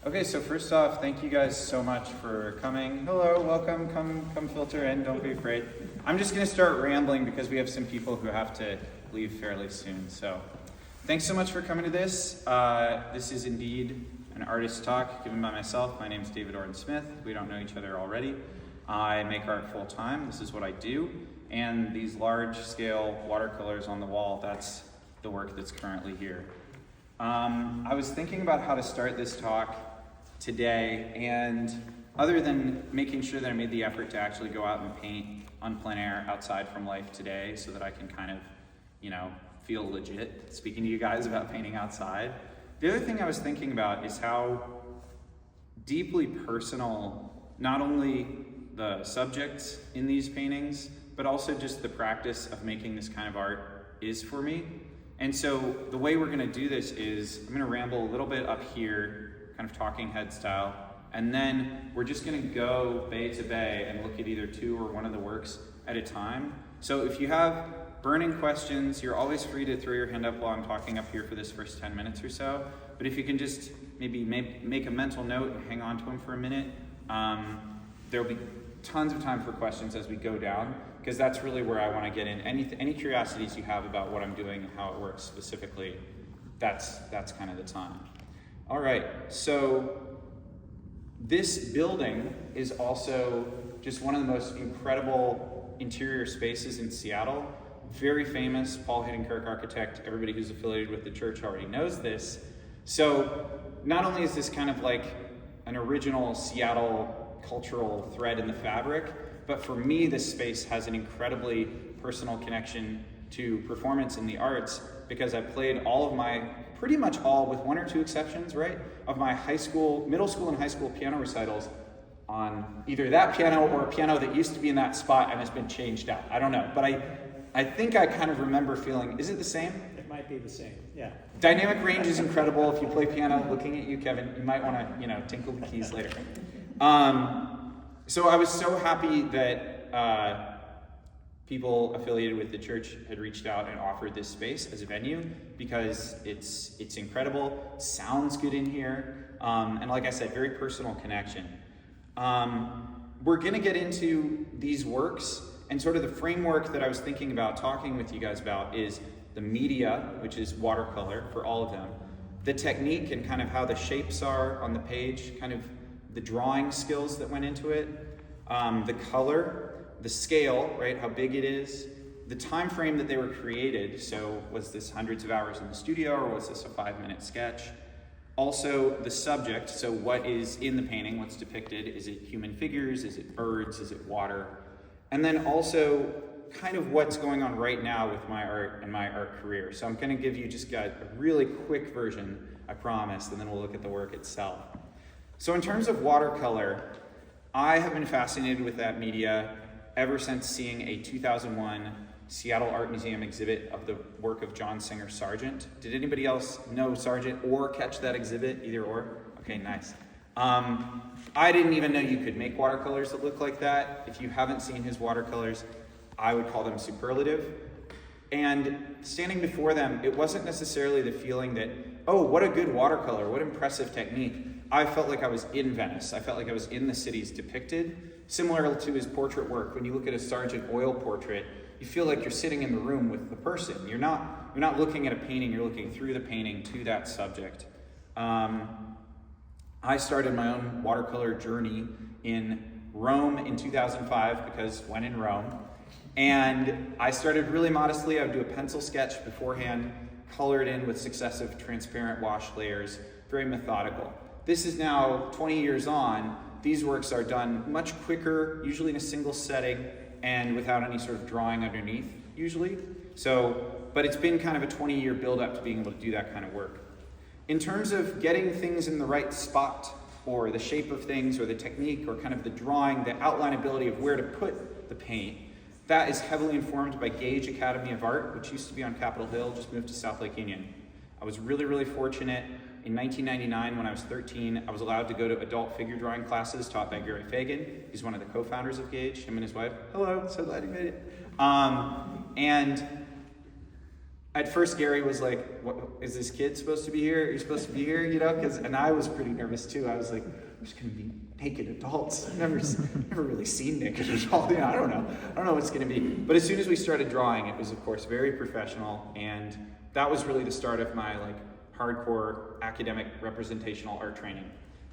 Okay, so first off, thank you guys so much for coming. Hello, welcome, come filter in, don't be afraid. I'm just gonna start rambling because we have some people who have to leave fairly soon. So thanks so much for coming to this. This is indeed an artist talk given by myself. My name is David Orrin Smith. We don't know each other already. I make art full time. This is what I do. And these large scale watercolors on the wall, that's the work that's currently here. I was thinking about how to start this talk today, and other than making sure that I made the effort to actually go out and paint on plein air outside from life today so that I can kind of, feel legit speaking to you guys about painting outside. The other thing I was thinking about is how deeply personal not only the subjects in these paintings, but also just the practice of making this kind of art is for me. And so the way we're gonna do this is I'm gonna ramble a little bit up here, kind of talking head style, and then we're just gonna go bay to bay and look at either two or one of the works at a time. So if you have burning questions, you're always free to throw your hand up while I'm talking up here for this first 10 minutes or so. But if you can just maybe make a mental note and hang on to them for a minute, there'll be tons of time for questions as we go down, because that's really where I want to get in. Any curiosities you have about what I'm doing and how it works specifically, that's kind of the time. All right, so this building is also just one of the most incredible interior spaces in Seattle. Very famous, Paul Hayden-Kirk architect. Everybody who's affiliated with the church already knows this. So not only is this kind of like an original Seattle cultural thread in the fabric, but for me, this space has an incredibly personal connection to performance in the arts, because I played pretty much all, with one or two exceptions, right, of my middle school and high school piano recitals on either that piano or a piano that used to be in that spot and has been changed out. I don't know, but I think I kind of remember feeling, is it the same? It might be the same, yeah. Dynamic range is incredible. If you play piano, looking at you, Kevin, you might want to, tinkle the keys later. So I was so happy that people affiliated with the church had reached out and offered this space as a venue, because it's incredible, sounds good in here, and like I said, very personal connection. We're gonna get into these works, and sort of the framework that I was thinking about talking with you guys about is the media, which is watercolor for all of them, the technique and kind of how the shapes are on the page, kind of the drawing skills that went into it, the color, the scale, right, how big it is, the time frame that they were created. So was this hundreds of hours in the studio, or was this a 5-minute sketch? Also the subject, so what is in the painting, what's depicted? Is it human figures? Is it birds? Is it water? And then also kind of what's going on right now with my art and my art career. So I'm gonna give you just a really quick version, I promise, and then we'll look at the work itself. So in terms of watercolor, I have been fascinated with that media ever since seeing a 2001 Seattle Art Museum exhibit of the work of John Singer Sargent. Did anybody else know Sargent or catch that exhibit, either or? Okay, nice. I didn't even know you could make watercolors that look like that. If you haven't seen his watercolors, I would call them superlative. And standing before them, it wasn't necessarily the feeling that, oh, what a good watercolor, what impressive technique. I felt like I was in Venice. I felt like I was in the cities depicted. Similar to his portrait work, when you look at a Sargent oil portrait, you feel like you're sitting in the room with the person. You're not looking at a painting, you're looking through the painting to that subject. I started my own watercolor journey in Rome in 2005, because when in Rome, and I started really modestly. I would do a pencil sketch beforehand, colored in with successive transparent wash layers, very methodical. This is now 20 years on. These works are done much quicker, usually in a single setting, and without any sort of drawing underneath, usually. But it's been kind of a 20-year build-up to being able to do that kind of work. In terms of getting things in the right spot, or the shape of things, or the technique, or kind of the drawing, the outline ability of where to put the paint, that is heavily informed by Gage Academy of Art, which used to be on Capitol Hill, just moved to South Lake Union. I was really, really fortunate. In 1999, when I was 13, I was allowed to go to adult figure drawing classes taught by Gary Fagan. He's one of the co-founders of Gage, him and his wife. Hello, so glad you made it. And At first, Gary was like, "What, is this kid supposed to be here? Are you supposed to be here?" And I was pretty nervous too. I was like, "There's going to be naked adults. I've never really seen naked adults. I don't know what it's going to be." But as soon as we started drawing, it was of course very professional, and that was really the start of my hardcore academic representational art training.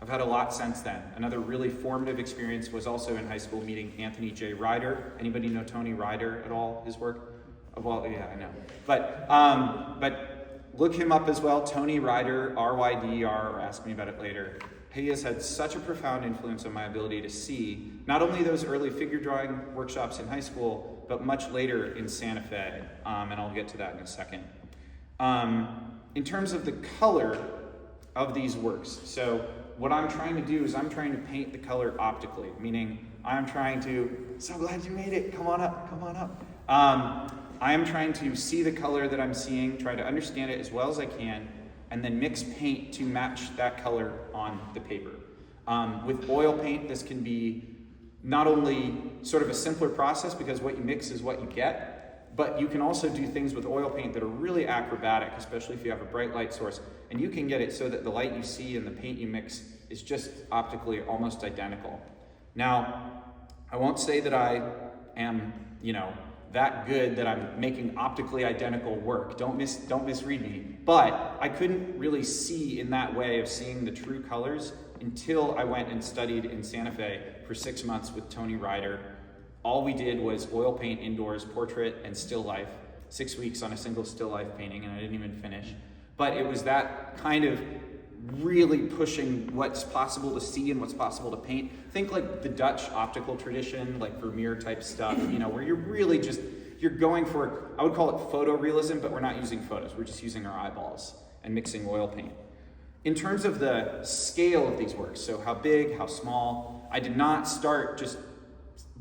I've had a lot since then. Another really formative experience was also in high school meeting Anthony J. Ryder. Anybody know Tony Ryder at all? His work? Well, yeah, I know. But look him up as well. Tony Ryder, R-Y-D-E-R, or ask me about it later. He has had such a profound influence on my ability to see not only those early figure drawing workshops in high school, but much later in Santa Fe, and I'll get to that in a second. In terms of the color of these works, so what I'm trying to do is I'm trying to paint the color optically, meaning I'm trying to, so glad you made it, come on up. I am trying to see the color that I'm seeing, try to understand it as well as I can, and then mix paint to match that color on the paper. With oil paint, this can be not only sort of a simpler process because what you mix is what you get, but you can also do things with oil paint that are really acrobatic, especially if you have a bright light source, and you can get it so that the light you see and the paint you mix is just optically almost identical. Now, I won't say that I am, that good that I'm making optically identical work. Don't misread me. But I couldn't really see in that way of seeing the true colors until I went and studied in Santa Fe for 6 months with Tony Ryder. All we did was oil paint indoors, portrait and still life. 6 weeks on a single still life painting, and I didn't even finish. But it was that kind of really pushing what's possible to see and what's possible to paint. Think like the Dutch optical tradition, like Vermeer type stuff, where you're really just, you're going for, I would call it photorealism, but we're not using photos. We're just using our eyeballs and mixing oil paint. In terms of the scale of these works, so how big, how small, I did not start just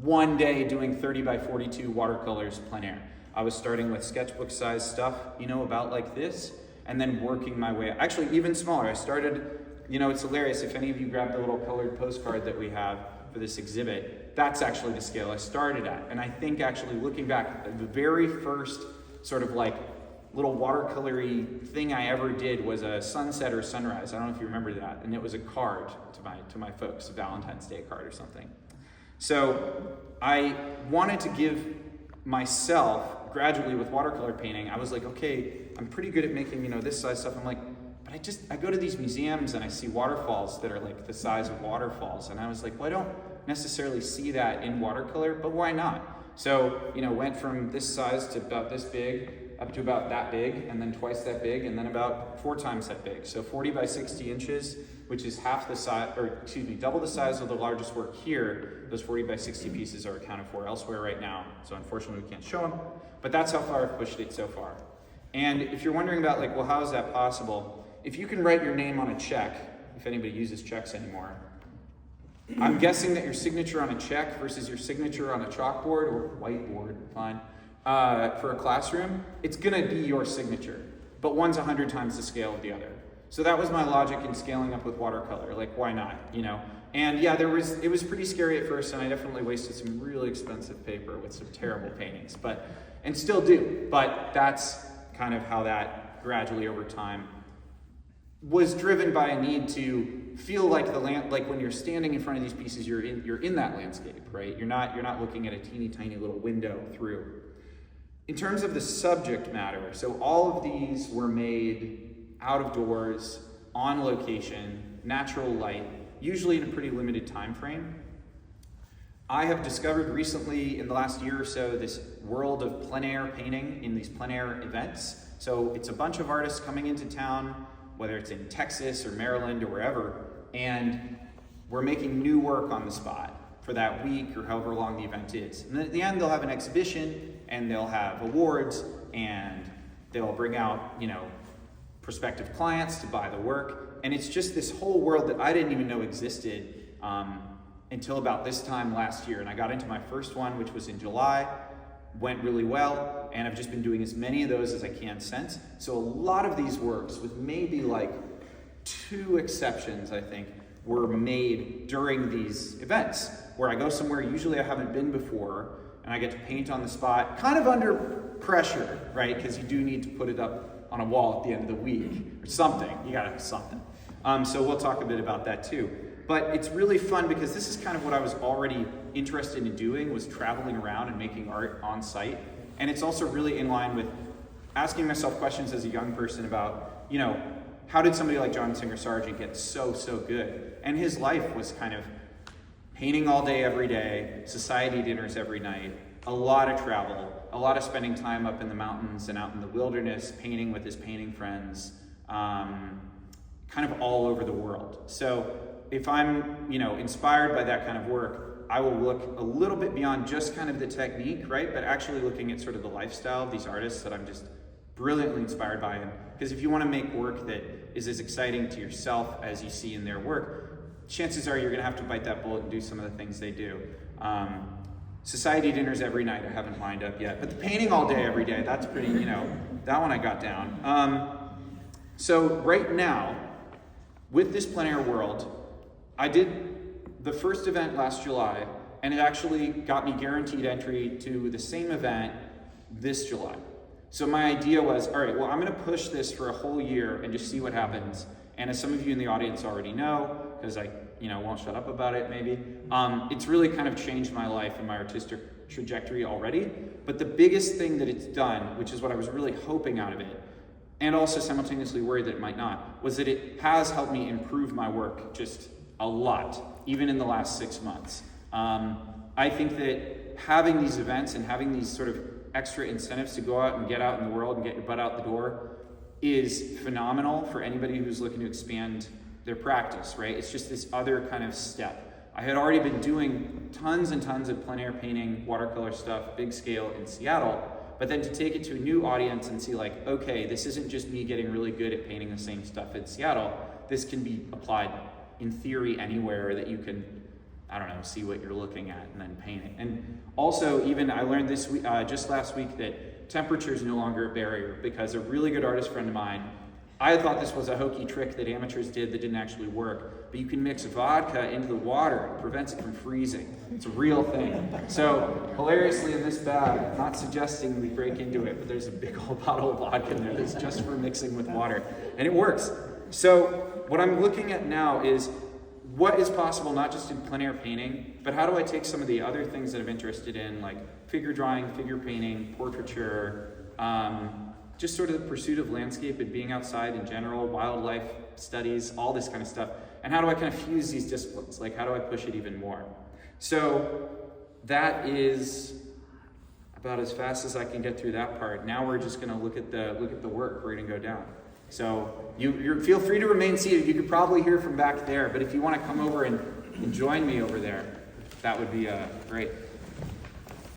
one day doing 30 by 42 watercolors plein air. I was starting with sketchbook size stuff, about like this, and then working my way, actually even smaller. I started, it's hilarious, if any of you grab the little colored postcard that we have for this exhibit, that's actually the scale I started at. And I think actually looking back, the very first sort of little watercolory thing I ever did was a sunset or sunrise. I don't know if you remember that. And it was a card to my folks, a Valentine's Day card or something. So I wanted to give myself, gradually with watercolor painting, I was like, okay, I'm pretty good at making, this size stuff. I'm like, but I go to these museums and I see waterfalls that are like the size of waterfalls. And I was like, well, I don't necessarily see that in watercolor, but why not? So, went from this size to about this big, up to about that big, and then twice that big, and then about 4 times that big. So 40 by 60 inches, which is double the size of the largest work here. Those 40 by 60 pieces are accounted for elsewhere right now, so unfortunately we can't show them, but that's how far I've pushed it so far. And if you're wondering about well, how is that possible? If you can write your name on a check, if anybody uses checks anymore, I'm guessing that your signature on a check versus your signature on a chalkboard or whiteboard, fine, for a classroom, it's gonna be your signature, but one's 100 times the scale of the other. So that was my logic in scaling up with watercolor, why not, And yeah, it was pretty scary at first, and I definitely wasted some really expensive paper with some terrible paintings, and still do, but that's kind of how that gradually over time was driven by a need to feel like when you're standing in front of these pieces, you're in that landscape, right? You're not looking at a teeny tiny little window through. In terms of the subject matter, so all of these were made out of doors, on location, natural light, usually in a pretty limited time frame. I have discovered recently in the last year or so this world of plein air painting in these plein air events. So it's a bunch of artists coming into town, whether it's in Texas or Maryland or wherever, and we're making new work on the spot for that week or however long the event is. And then at the end, they'll have an exhibition and they'll have awards and they'll bring out, prospective clients to buy the work. And it's just this whole world that I didn't even know existed until about this time last year. And I got into my first one, which was in July, went really well, and I've just been doing as many of those as I can since. So a lot of these works, with maybe 2 exceptions, I think, were made during these events, where I go somewhere usually I haven't been before, and I get to paint on the spot, kind of under pressure, right? Because you do need to put it up on a wall at the end of the week or something. You gotta have something. So we'll talk a bit about that too. But it's really fun because this is kind of what I was already interested in doing, was traveling around and making art on site. And it's also really in line with asking myself questions as a young person about, how did somebody like John Singer Sargent get so good? And his life was kind of painting all day, every day, society dinners every night, a lot of travel, a lot of spending time up in the mountains and out in the wilderness, painting with his painting friends, kind of all over the world. So if I'm, inspired by that kind of work, I will look a little bit beyond just kind of the technique, right? But actually looking at sort of the lifestyle of these artists that I'm just brilliantly inspired by. Because if you want to make work that is as exciting to yourself as you see in their work, chances are you're going to have to bite that bullet and do some of the things they do. Society dinners every night, I haven't lined up yet. But the painting all day, every day, that's pretty, that one I got down. So right now, with this plein air world, I did the first event last July, and it actually got me guaranteed entry to the same event this July. So my idea was, all right, well, I'm going to push this for a whole year and just see what happens. And as some of you in the audience already know, because I won't shut up about it maybe, it's really kind of changed my life and my artistic trajectory already. But the biggest thing that it's done, which is what I was really hoping out of it, and also simultaneously worried that it might not, was that it has helped me improve my work just a lot, even in the last 6 months. I think that having these events and having these sort of extra incentives to go out and get out in the world and get your butt out the door is phenomenal for anybody who's looking to expand their practice, right? It's just this other kind of step. I had already been doing tons and tons of plein air painting, watercolor stuff, big scale in Seattle, but then to take it to a new audience and see like, okay, this isn't just me getting really good at painting the same stuff in Seattle. This can be applied in theory anywhere that you can, see what you're looking at and then paint it. And also, even I learned this week, just last week, that temperature is no longer a barrier, because a really good artist friend of mine, I thought this was a hokey trick that amateurs did that didn't actually work, but you can mix vodka into the water. It prevents it from freezing. It's a real thing. So hilariously in this bag, not suggesting we break into it, but there's a big old bottle of vodka in there that's just for mixing with water, and it works. So what I'm looking at now is what is possible, not just in plein air painting, but how do I take some of the other things that I'm interested in, like figure drawing, figure painting, portraiture, just sort of the pursuit of landscape and being outside in general, wildlife studies, all this kind of stuff. And how do I kind of fuse these disciplines? Like, how do I push it even more? So that is about as fast as I can get through that part. Now we're just going to look at the work. We're going to go down. So you feel free to remain seated. You could probably hear from back there, but if you want to come over and join me over there, that would be great.